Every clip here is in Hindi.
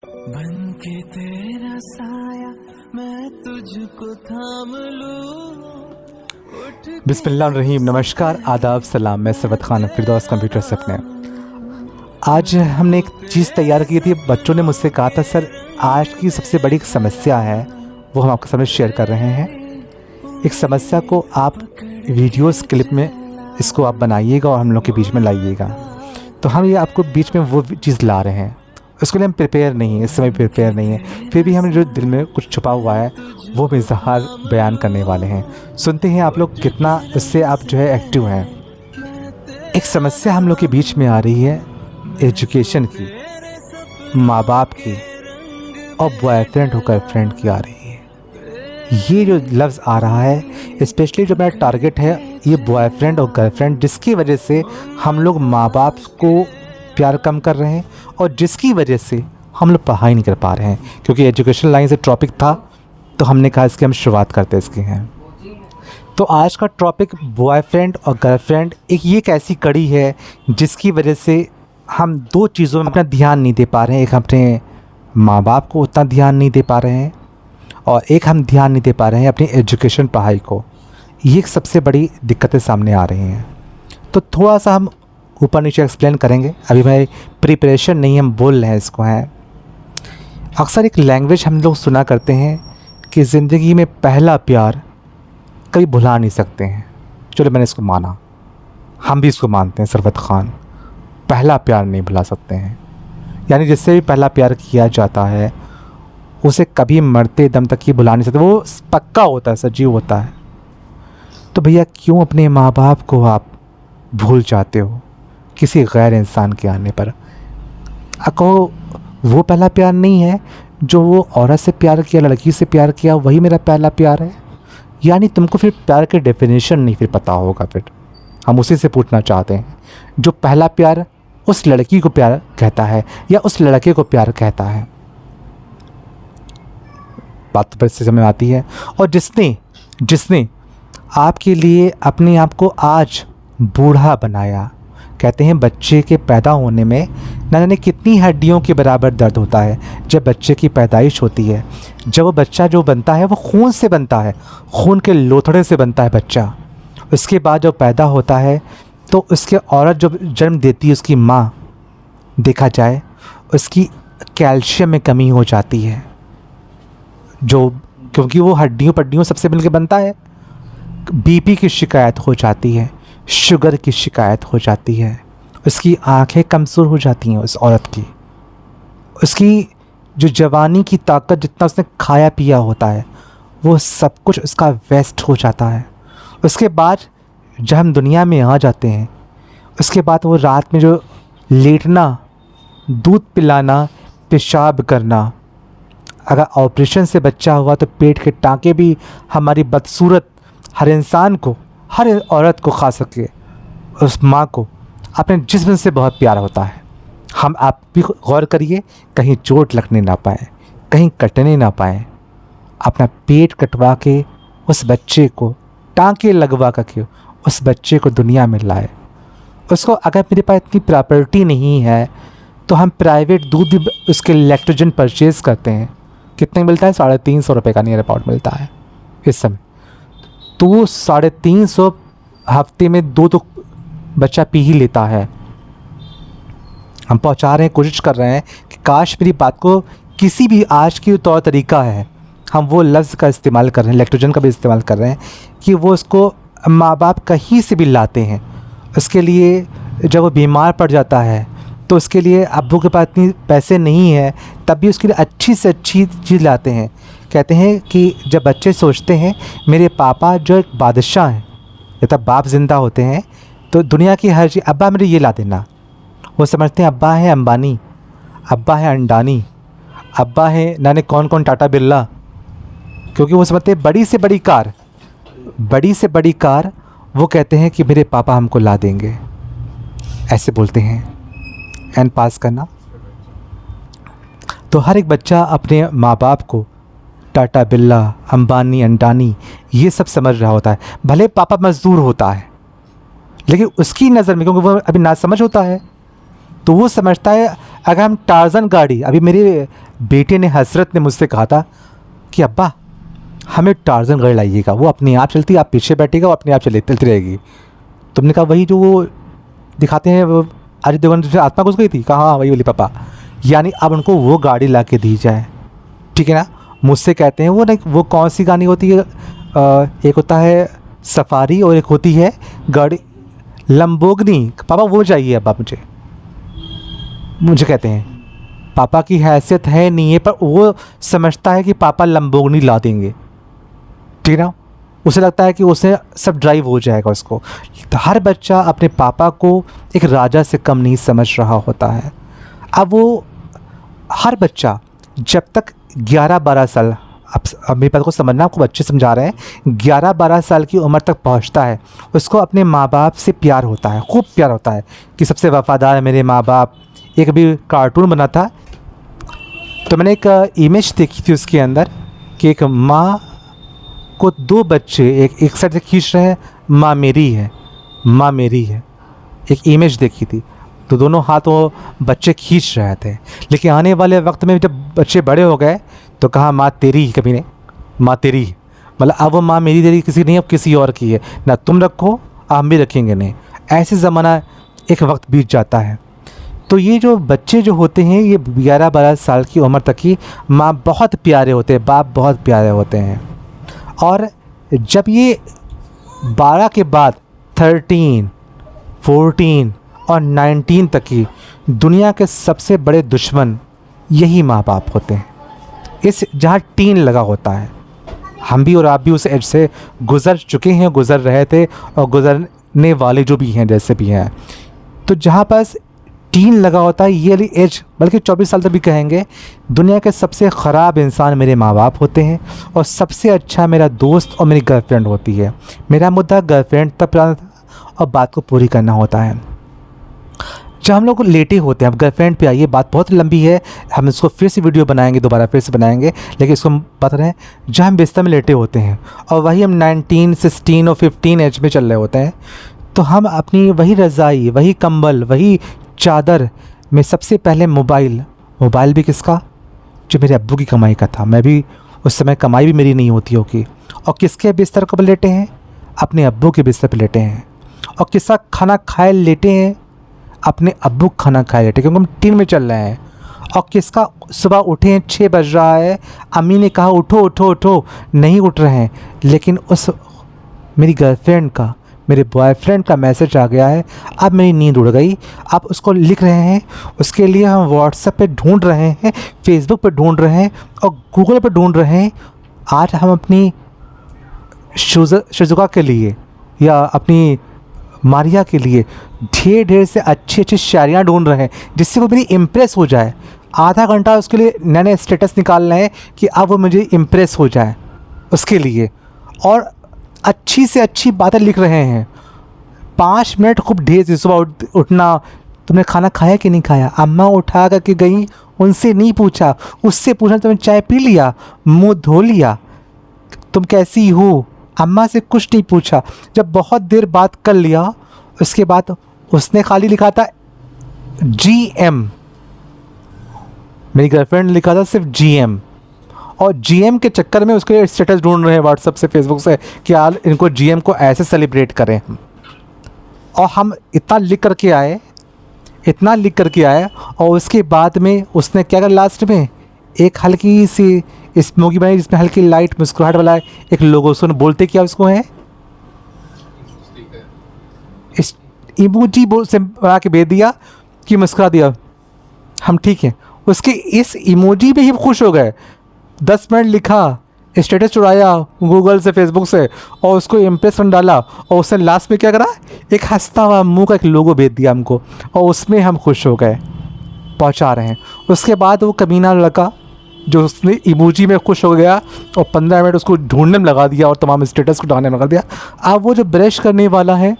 बन के तेरा साया मैं तुझको थाम लूं। बिस्मिल्लाहिर्रहमानिर्रहीम। नमस्कार, आदाब, सलाम। मैं सरवत खान फिरदौस कंप्यूटर सपने। आज हमने एक चीज़ तैयार की थी। बच्चों ने मुझसे कहा था सर आज की सबसे बड़ी समस्या है, वो हम आपके सामने शेयर कर रहे हैं। एक समस्या को आप वीडियोस क्लिप में इसको आप बनाइएगा और हम लोग के बीच में लाइएगा। तो हम ये आपको बीच में वो चीज़ ला रहे हैं, उसके लिए हम प्रिपेयर नहीं है, इस समय प्रिपेयर नहीं है। फिर भी हमने जो दिल में कुछ छुपा हुआ है वो हम इज़हार बयान करने वाले हैं। सुनते हैं आप लोग कितना इससे आप जो है एक्टिव हैं। एक समस्या हम लोग के बीच में आ रही है एजुकेशन की, माँ बाप की और बॉयफ्रेंड होकर फ्रेंड की आ रही है। ये जो लफ्ज़ आ रहा है स्पेशली जो मेरा टारगेट है ये बॉयफ्रेंड और गर्लफ्रेंड, जिसकी वजह से हम लोग माँ बाप को प्यार कम कर रहे हैं और जिसकी वजह से हम लोग पढ़ाई नहीं कर पा रहे हैं। क्योंकि एजुकेशन लाइन से टॉपिक था तो हमने कहा इसकी हम शुरुआत करते इसकी हैं। तो आज का टॉपिक बॉयफ्रेंड और गर्लफ्रेंड एक ऐसी कड़ी है जिसकी वजह से हम दो चीज़ों में अपना ध्यान नहीं दे पा रहे हैं। एक अपने माँ बाप को उतना ध्यान नहीं दे पा रहे हैं और एक हम ध्यान नहीं दे पा रहे हैं अपनी एजुकेशन पढ़ाई को। ये एक सबसे बड़ी दिक्कतें सामने आ रही हैं। तो थोड़ा सा हम ऊपर नीचे एक्सप्लेन करेंगे। अभी भाई प्रिपरेशन नहीं, हम बोल रहे हैं इसको हैं। अक्सर एक लैंग्वेज हम लोग सुना करते हैं कि ज़िंदगी में पहला प्यार कभी भुला नहीं सकते हैं। चलो मैंने इसको माना, हम भी इसको मानते हैं सरवत खान, पहला प्यार नहीं भुला सकते हैं। यानी जिससे भी पहला प्यार किया जाता है उसे कभी मरते दम तक ही भुला नहीं सकते, वो पक्का होता है, सजीव होता है। तो भैया क्यों अपने माँ बाप को आप भूल जाते हो किसी गैर इंसान के आने पर? कहो वो पहला प्यार नहीं है जो वो औरत से प्यार किया, लड़की से प्यार किया, वही मेरा पहला प्यार है। यानी तुमको फिर प्यार के डेफिनेशन नहीं फिर पता होगा। फिर हम उसी से पूछना चाहते हैं, जो पहला प्यार उस लड़की को प्यार कहता है या उस लड़के को प्यार कहता है, बात तो फिर से समझ आती है। और जिसने आपके लिए अपने आप को आज बूढ़ा बनाया। कहते हैं बच्चे के पैदा होने में न जाने कितनी हड्डियों के बराबर दर्द होता है जब बच्चे की पैदाइश होती है। जब वो बच्चा जो बनता है वो खून से बनता है, खून के लोथड़े से बनता है बच्चा। उसके बाद जब पैदा होता है तो उसके औरत जो जन्म देती है, उसकी माँ, देखा जाए उसकी कैल्शियम में कमी हो जाती है, जो क्योंकि वो हड्डियों सबसे मिलकर बनता है। बीपी की शिकायत हो जाती है, शुगर की शिकायत हो जाती है, उसकी आंखें कमज़ोर हो जाती हैं उस औरत की। उसकी जो जवानी की ताकत, जितना उसने खाया पिया होता है, वो सब कुछ उसका वेस्ट हो जाता है। उसके बाद जब हम दुनिया में आ जाते हैं, उसके बाद वो रात में जो लेटना, दूध पिलाना, पेशाब करना, अगर ऑपरेशन से बच्चा हुआ तो पेट के टाँके भी हमारी बदसूरत हर इंसान को, हर औरत को खा सके, उस माँ को अपने जिस्म से बहुत प्यार होता है। हम आप भी गौर करिए, कहीं चोट लगने ना पाए, कहीं कटने ना पाए, अपना पेट कटवा के उस बच्चे को, टाँके लगवा के उस बच्चे को दुनिया में लाए। उसको अगर मेरे पास इतनी प्रॉपर्टी नहीं है तो हम प्राइवेट दूध भी उसके लैक्टोजन परचेज़ करते हैं। कितने मिलता है? 350 रुपये का नियर अबाउट मिलता है इस समय। तो वो 350 हफ्ते में दो तो बच्चा पी ही लेता है। हम पहुंचा रहे हैं, कोशिश कर रहे हैं कि काश मेरी बात को किसी भी आज की तौर तरीका है, हम वो लफ्ज़ का इस्तेमाल कर रहे हैं, लैक्टोजन का भी इस्तेमाल कर रहे हैं कि वो उसको माँ बाप कहीं से भी लाते हैं। उसके लिए जब वो बीमार पड़ जाता है तो उसके लिए अब्बू के पास इतनी पैसे नहीं है, तब भी उसके लिए अच्छी से अच्छी चीज़ लाते हैं। कहते हैं कि जब बच्चे सोचते हैं मेरे पापा जो एक बादशाह हैं, या तब बाप ज़िंदा होते हैं तो दुनिया की हर चीज़, अब्बा मेरे ये ला देना। वो समझते हैं अब्बा है अंबानी, अब्बा है अंडानी, अब्बा है नाने कौन कौन, टाटा बिरला। क्योंकि वो समझते हैं बड़ी से बड़ी कार वो कहते हैं कि मेरे पापा हमको ला देंगे, ऐसे बोलते हैं। एंड पास करना। तो हर एक बच्चा अपने माँ बाप को टाटा बिरला, अंबानी, अंडानी ये सब समझ रहा होता है। भले पापा मज़दूर होता है लेकिन उसकी नज़र में, क्योंकि वो अभी ना समझ होता है, तो वो समझता है अगर हम टार्जन गाड़ी, अभी मेरे बेटे ने हसरत ने मुझसे कहा था कि अब्बा हमें टार्जन गाड़ी लाइएगा, वो अपने आप चलती, आप पीछे बैठेगा, वो अपने आप चलती रहेगी। तुमने कहा वही जो वो दिखाते हैं, वो अजय देवगन से आत्मा घुस गई थी, कहा हाँ वही वाली पापा। यानी अब उनको वो गाड़ी ला के दी जाए, ठीक है ना। मुझसे कहते हैं वो नहीं, वो कौन सी गाड़ी होती है, एक होता है सफारी और एक होती है गाड़ी लंबोर्गिनी, पापा वो चाहिए अब्बा मुझे कहते हैं। पापा की हैसियत है नहीं है, पर वो समझता है कि पापा लंबोर्गिनी ला देंगे, ठीक है ना। उसे लगता है कि उसे सब ड्राइव हो जाएगा उसको। तो हर बच्चा अपने पापा को एक राजा से कम नहीं समझ रहा होता है। अब वो हर बच्चा जब तक 11-12 साल, अब मेरी बात को समझना, आपको बच्चे समझा रहे हैं, 11-12 साल की उम्र तक पहुंचता है, उसको अपने माँ बाप से प्यार होता है, खूब प्यार होता है कि सबसे वफ़ादार है मेरे माँ बाप। एक अभी कार्टून बना था तो मैंने एक इमेज देखी थी उसके अंदर कि एक माँ को 2 बच्चे एक साइड से खींच रहे हैं, माँ मेरी है, माँ मेरी है। एक इमेज देखी थी तो दोनों हाथ वो बच्चे खींच रहे थे। लेकिन आने वाले वक्त में जब बच्चे बड़े हो गए तो कहा माँ तेरी ही, कभी नहीं माँ तेरी ही, मतलब अब वो माँ मेरी तेरी किसी नहीं, अब किसी और की है ना, तुम रखो हम भी रखेंगे नहीं। ऐसे ज़माना एक वक्त बीत जाता है। तो ये जो बच्चे जो होते हैं ये 11-12 साल की उम्र तक ही माँ बहुत प्यारे होते हैं, बाप बहुत प्यारे होते हैं। और जब ये 12 के बाद 13, 14 और 19 तक की दुनिया के सबसे बड़े दुश्मन यही माँ बाप होते हैं। इस जहाँ टीन लगा होता है, हम भी और आप भी उस एज से गुज़र चुके हैं, गुज़र रहे थे और गुज़रने वाले जो भी हैं जैसे भी हैं। तो जहाँ पास टीन लगा होता है, ये वाली एज, बल्कि 24 साल तक भी कहेंगे, दुनिया के सबसे ख़राब इंसान मेरे माँ बाप होते हैं और सबसे अच्छा मेरा दोस्त और मेरी गर्लफ्रेंड होती है। मेरा मुद्दा गर्लफ्रेंड तक पुराना था और बात को पूरी करना होता है। जब हम लोग लेटे होते हैं, अब गर्लफ्रेंड पे आइए, बात बहुत लंबी है, हम इसको फिर से वीडियो बनाएंगे, दोबारा फिर से बनाएंगे, लेकिन इसको हम बता रहे हैं जहाँ हम बिस्तर में लेटे होते हैं और वही हम 19, 16 और 15 एज में चल रहे होते हैं, तो हम अपनी वही रज़ाई, वही कंबल, वही चादर में सबसे पहले मोबाइल भी किसका, जो मेरे अब्बू की कमाई का था। मैं भी उस समय कमाई भी मेरी नहीं होती होगी। और किसके बिस्तर पर लेटे हैं, अपने अब्बू के बिस्तर पर लेटे हैं। और किसका खाना खाए लेटे हैं, अपने अब्बू खाना खाए लेटे, क्योंकि हम टीन में चल रहे हैं। और किसका सुबह उठे हैं, 6 बज रहा है, अम्मी ने कहा उठो उठो उठो, नहीं उठ रहे हैं, लेकिन उस मेरी गर्लफ्रेंड का, मेरे बॉयफ्रेंड का मैसेज आ गया है, अब मेरी नींद उड़ गई। आप उसको लिख रहे हैं, उसके लिए हम व्हाट्सएप पे ढूंढ रहे हैं, फेसबुक पे ढूंढ रहे हैं और गूगल पे ढूंढ रहे हैं। आज हम अपनी शिजुका के लिए या अपनी मारिया के लिए ढेर से अच्छी शायरियाँ ढूंढ रहे हैं जिससे वो मेरी इम्प्रेस हो जाए। आधा घंटा उसके लिए नए नए स्टेटस निकाल रहे हैं कि अब वो मुझे इम्प्रेस हो जाए उसके लिए, और अच्छी से अच्छी बातें लिख रहे हैं। 5 मिनट खूब ढेर से सुबह उठना, तुमने खाना खाया कि नहीं खाया, अम्मा उठा करके गई, उनसे नहीं पूछा, उससे पूछना तुमने चाय पी लिया, मुंह धो लिया, तुम कैसी हो, अम्मा से कुछ नहीं पूछा। जब बहुत देर बात कर लिया, उसके बाद उसने खाली लिखा था GM, मेरी गर्लफ्रेंड ने लिखा था सिर्फ GM, और GM के चक्कर में उसके स्टेटस ढूंढ रहे हैं व्हाट्सएप से, फेसबुक से कि यार इनको GM को ऐसे सेलिब्रेट करें। और हम इतना लिख करके आए और उसके बाद में उसने क्या करा, लास्ट में एक हल्की सी स्मोकी बनाई जिसमें हल्की लाइट मुस्कुराहट वाला एक लोगो, उसको बोलते क्या उसको है, इस इमोजी से बना के भेज दिया कि मुस्कुरा दिया, हम ठीक हैं। उसके इस इमोजी पे ही खुश हो गए। 10 मिनट लिखा, स्टेटस चुराया गूगल से, फेसबुक से, और उसको इम्प्रेस कर डाला, और उसने लास्ट में क्या करा, एक हंसता हुआ मुंह का एक लोगो भेज दिया हमको, और उसमें हम खुश हो गए, पहुंचा रहे हैं। उसके बाद वो कमीना लड़का जो उसने इमोजी में खुश हो गया और 15 मिनट उसको ढूंढने में लगा दिया और तमाम स्टेटस को डालने में लगा दिया। अब वो जो ब्रश करने वाला है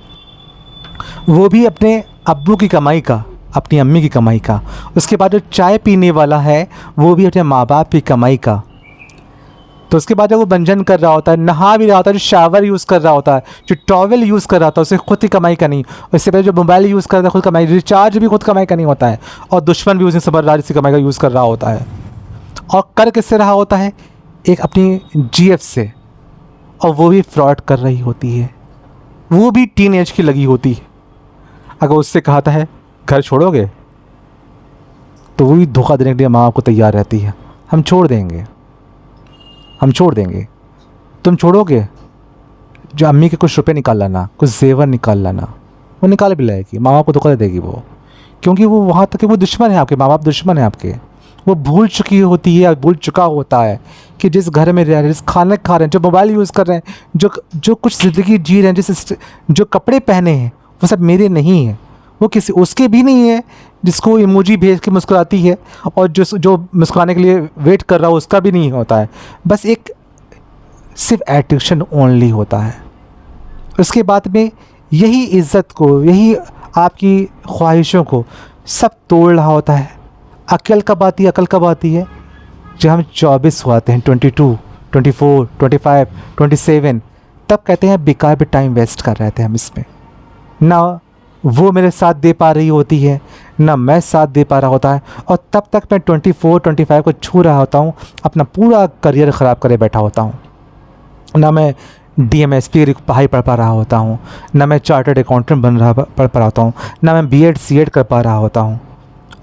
वो भी अपने अब्बू की कमाई का, अपनी अम्मी की कमाई का। उसके बाद जो चाय पीने वाला है वो भी अपने माँ बाप की कमाई का। तो उसके बाद जब वो बंजन कर रहा होता है, नहा भी रहा होता है, जो शावर यूज़ कर रहा होता है, जो टॉवल यूज़ कर रहा होता है, उसे खुद ही कमाई करनी, उससे पहले जो मोबाइल यूज़ कर रहा है खुद कमाई, रिचार्ज भी खुद कमाई करनी होता है, और दुश्मन भी उसे समझदारी से कमाई का यूज़ कर रहा होता है। और कर किससे रहा होता है? एक अपनी GF से, और वो भी फ्रॉड कर रही होती है, वो भी टीन एज की लगी होती है। अगर उससे कहता है घर छोड़ोगे, तो वो भी धोखा देने के लिए माँ बाप को तैयार रहती है, हम छोड़ देंगे, हम छोड़ देंगे, तुम छोड़ोगे, जो अम्मी के कुछ रुपए निकाल लाना, कुछ जेवर निकाल लाना, वो निकाल भी लाएगी, माँ बाप को धोखा दे देगी वो, क्योंकि वो वहाँ तक वो दुश्मन है आपके, माँ बाप दुश्मन है आपके। वो भूल चुकी होती है, भूल चुका होता है कि जिस घर में रह रहे हैं, जिस खाना खा रहे हैं, जो मोबाइल यूज़ कर रहे हैं, जो कुछ ज़िंदगी जी रहे हैं, जो कपड़े पहने हैं, वो सब मेरे नहीं है, वो किसी उसके भी नहीं है, जिसको इमोजी भेज के मुस्कुराती है, और जो मुस्कुराने के लिए वेट कर रहा हो उसका भी नहीं होता है, बस एक सिर्फ एडिक्शन ओनली होता है। उसके बाद में यही इज़्ज़त को, यही आपकी ख्वाहिशों को सब तोड़ रहा होता है। अकल कब आती है? अकल कब आती है? जब हम 24 हुआते हैं, 22, 24, 25, 27, तब कहते हैं बेकार पे टाइम वेस्ट कर रहे थे हम इसमें, ना वो मेरे साथ दे पा रही होती है, ना मैं साथ दे पा रहा होता है, और तब तक मैं 24, 25 को छू रहा होता हूँ, अपना पूरा करियर ख़राब करे बैठा होता हूँ। ना मैं DMSP की पढ़ाई पढ़ पा रहा होता हूँ, ना मैं चार्टर्ड अकाउंटेंट पढ़ पा रहा होता हूँ, ना मैं B.Ed C.Ed कर पा रहा होता हूँ,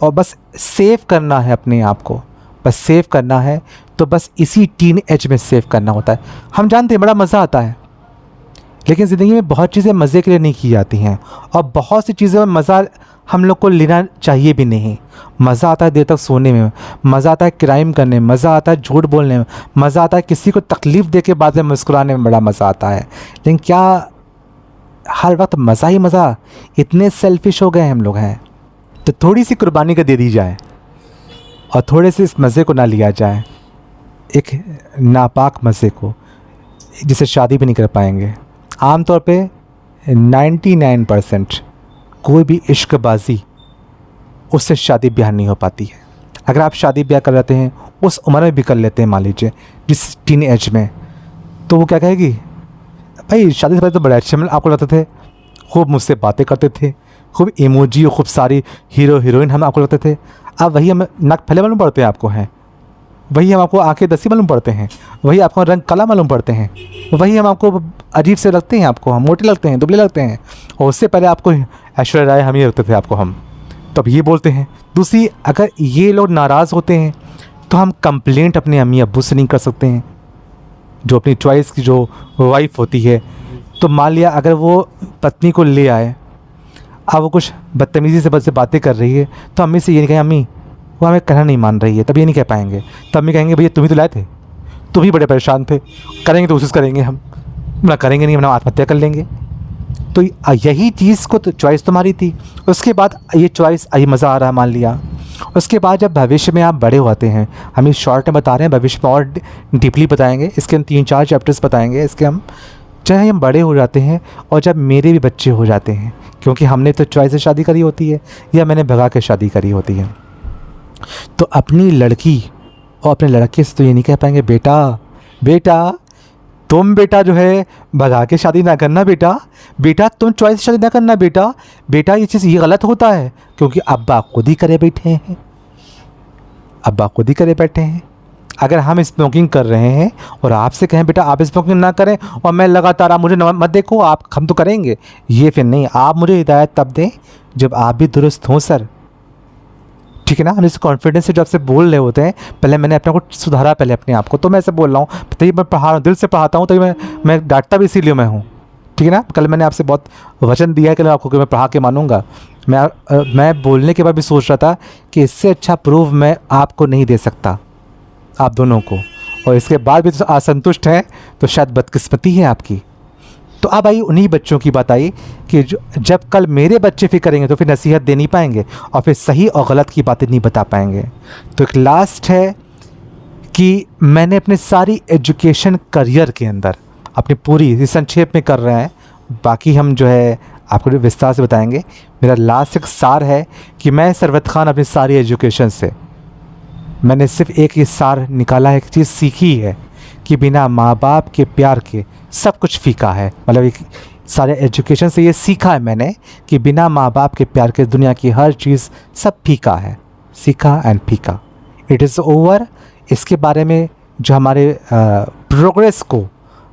और बस सेव करना है अपने आप को, बस सेव करना है, तो बस इसी टीन एज में सेव करना होता है। हम जानते हैं बड़ा मज़ा आता है, लेकिन ज़िंदगी में बहुत चीज़ें मज़े के लिए नहीं की जाती हैं, और बहुत सी चीज़ों में मज़ा हम लोग को लेना चाहिए भी नहीं। मज़ा आता है देर तक सोने में, मज़ा आता है क्राइम करने में, मज़ा आता है झूठ बोलने में, मज़ा आता है किसी को तकलीफ़ दे के बाद में मुस्कुराने में बड़ा मज़ा आता है। लेकिन क्या हर वक्त मज़ा ही मज़ा? इतने सेल्फिश हो गए हम लोग हैं। तो थोड़ी सी कुर्बानी का दे दी जाए, और थोड़े से इस मज़े को ना लिया जाए, एक नापाक मज़े को, जिसे शादी भी नहीं कर पाएंगे। आमतौर पे 99% कोई भी इश्कबाजी, उससे शादी ब्याह नहीं हो पाती है। अगर आप शादी ब्याह कर लेते हैं, उस उम्र में भी कर लेते हैं, मान लीजिए जिस टीन एज में, तो वो क्या कहेगी, भाई शादी से पहले तो बड़े अच्छे में आपको लगते थे, खूब मुझसे बातें करते थे, खूब इमोजी और खूब सारी हीरो हीरोइन हम आपको लगते थे। अब वही हम नाक फैले मालूम पड़ते हैं आपको हैं, वही हम आपको आंखें दसी मालूम पड़ते हैं, वही आपको रंग काला मालूम पड़ते हैं, वही हम आपको अजीब से लगते हैं, आपको हम मोटे लगते हैं, दुबले लगते हैं, और उससे पहले आपको ऐश्वर्या राय हम ही लगते थे आपको हम, तो अब ये बोलते हैं। दूसरी, अगर ये लोग नाराज़ होते हैं तो हम कंप्लेंट अपने अम्मी अब्बू से नहीं कर सकते हैं, जो अपनी चॉइस की जो वाइफ होती है। तो मान लिया अगर वो पत्नी को ले आए, अब वो कुछ बदतमीज़ी से बातें कर रही है, तो अम्मी से ये नहीं कहें अम्मी वो हमें कहना नहीं मान रही है, तब ये नहीं कह पाएंगे, तब अम्मी कहेंगे भैया तुम ही तो लाए थे, तुम ही बड़े परेशान थे, करेंगे तो कोशिश करेंगे, हम ना करेंगे नहीं, हम आत्महत्या कर लेंगे। तो यही चीज़ को तो चॉइस तुम्हारी थी। उसके बाद ये चॉइस ये मज़ा आ रहा है मान लिया, उसके बाद जब भविष्य में आप बड़े होते हैं, हम ये शॉर्ट में बता रहे हैं, भविष्य में और डीपली बताएंगे, इसके हम 3-4 चैप्टर्स बताएंगे इसके हम, चाहे हम बड़े हो जाते हैं और जब मेरे भी बच्चे हो जाते हैं, क्योंकि हमने तो चॉइस से शादी करी होती है या मैंने भगा के शादी करी होती है, तो अपनी लड़की और अपने लड़के से तो ये नहीं कह पाएंगे बेटा तुम बेटा जो है भगा के शादी ना करना, बेटा तुम चॉइस से शादी ना करना, बेटा ये चीज़ ये गलत होता है, क्योंकि अब्बा खुद ही करे बैठे हैं। अगर हम स्मोकिंग कर रहे हैं और आपसे कहें बेटा आप स्मोकिंग ना करें, और मैं लगातार आप मुझे मत देखो, आप हम तो करेंगे, ये फिर नहीं। आप मुझे हिदायत तब दें जब आप भी दुरुस्त हों सर, ठीक है ना। हम इस कॉन्फिडेंस से जो आपसे बोल रहे होते हैं, पहले मैंने अपने को सुधारा, पहले अपने आप को, तो मैं ऐसे बोल रहा हूँ, तभी मैं पढ़ा दिल से पढ़ाता हूँ, तभी मैं डांटता भी इसीलिए मैं हूँ, ठीक है ना। कल मैंने आपसे बहुत वचन दिया है कि आपको कि मैं पढ़ा के मानूंगा। मैं बोलने के बाद भी सोच रहा था कि इससे अच्छा प्रूफ मैं आपको नहीं दे सकता, आप दोनों को, और इसके बाद भी तो असंतुष्ट हैं, तो शायद बदकिस्मती है आपकी। तो अब आई उन्हीं बच्चों की बात आई कि जब कल मेरे बच्चे फिर करेंगे तो फिर नसीहत दे नहीं पाएंगे और फिर सही और गलत की बातें नहीं बता पाएंगे। तो एक लास्ट है कि मैंने अपने सारी एजुकेशन करियर के अंदर अपनी पूरी संक्षेप में कर रहे हैं, बाकी हम जो है आपको विस्तार से बताएंगे। मेरा लास्ट एक सार है कि मैं सरवत खान अपनी सारी एजुकेशन से मैंने सिर्फ एक ही सार निकाला है, एक चीज़ सीखी है कि बिना माँ बाप के प्यार के सब कुछ फीका है। मतलब एक सारे एजुकेशन से ये सीखा है मैंने कि बिना माँ बाप के प्यार के दुनिया की हर चीज़ सब फीका है। सीखा एंड फीका, इट इज़ ओवर। इसके बारे में जो हमारे प्रोग्रेस को,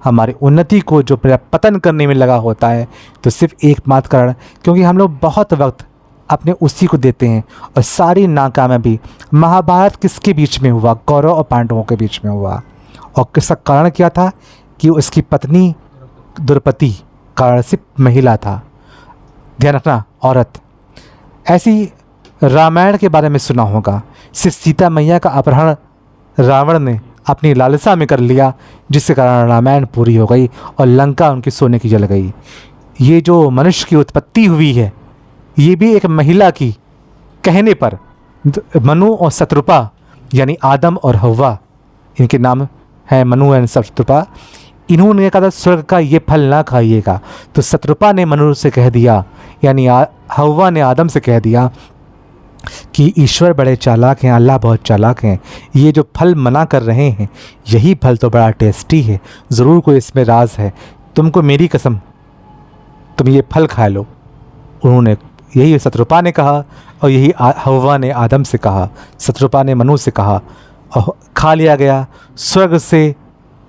हमारी उन्नति को जो पतन करने में लगा होता है, तो सिर्फ एकमात्र कारण क्योंकि हम लोग बहुत वक्त अपने उसी को देते हैं। और सारी नाकामयाबी महाभारत किसके बीच में हुआ? कौरव और पांडवों के बीच में हुआ। और किसका कारण क्या था? कि उसकी पत्नी द्रौपदी कारण सिर्फ महिला था। ध्यान रखना, औरत। ऐसी रामायण के बारे में सुना होगा, सिर्फ सीता मैया का अपहरण रावण ने अपनी लालसा में कर लिया, जिसके कारण रामायण पूरी हो गई और लंका उनकी सोने की जल गई। ये जो मनुष्य की उत्पत्ति हुई है, ये भी एक महिला की कहने पर मनु और शत्रुपा यानी आदम और हव्वा, इनके नाम है मनु एंड शत्रुपा। इन्होंने कहा था स्वर्ग का ये फल ना खाइएगा, तो शत्रुपा ने मनु से कह दिया, यानी हव्वा ने आदम से कह दिया कि ईश्वर बड़े चालाक हैं, अल्लाह बहुत चालाक हैं, ये जो फल मना कर रहे हैं यही फल तो बड़ा टेस्टी है, ज़रूर कोई इसमें राज है, तुमको मेरी कसम तुम ये फल खा लो। उन्होंने यही शत्रुपा ने कहा और यही हव्वा ने आदम से कहा, शत्रुपा ने मनु से कहा और खा लिया गया। स्वर्ग से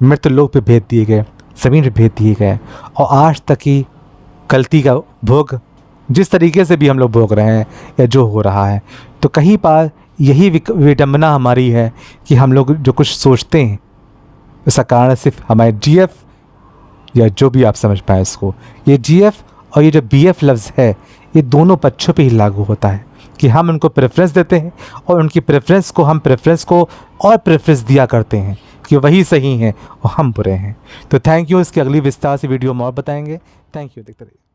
मृत्युलोक पे भेज दिए गए, ज़मीन पे भेज दिए गए। और आज तक की गलती का भोग जिस तरीके से भी हम लोग भोग रहे हैं या जो हो रहा है, तो कहीं पर यही विडंबना हमारी है कि हम लोग जो कुछ सोचते हैं उसका कारण सिर्फ हमारे जीएफ या जो भी आप समझ पाए इसको, ये जीएफ और ये जो बीएफ लफ्ज़ है ये दोनों पक्षों पे ही लागू होता है कि हम उनको प्रेफरेंस देते हैं और उनकी प्रेफरेंस को हम प्रेफरेंस को और प्रेफरेंस दिया करते हैं कि वही सही हैं और हम बुरे हैं। तो थैंक यू। इसकी अगली विस्तार से वीडियो में और बताएंगे। Thank you. देखते रहिए।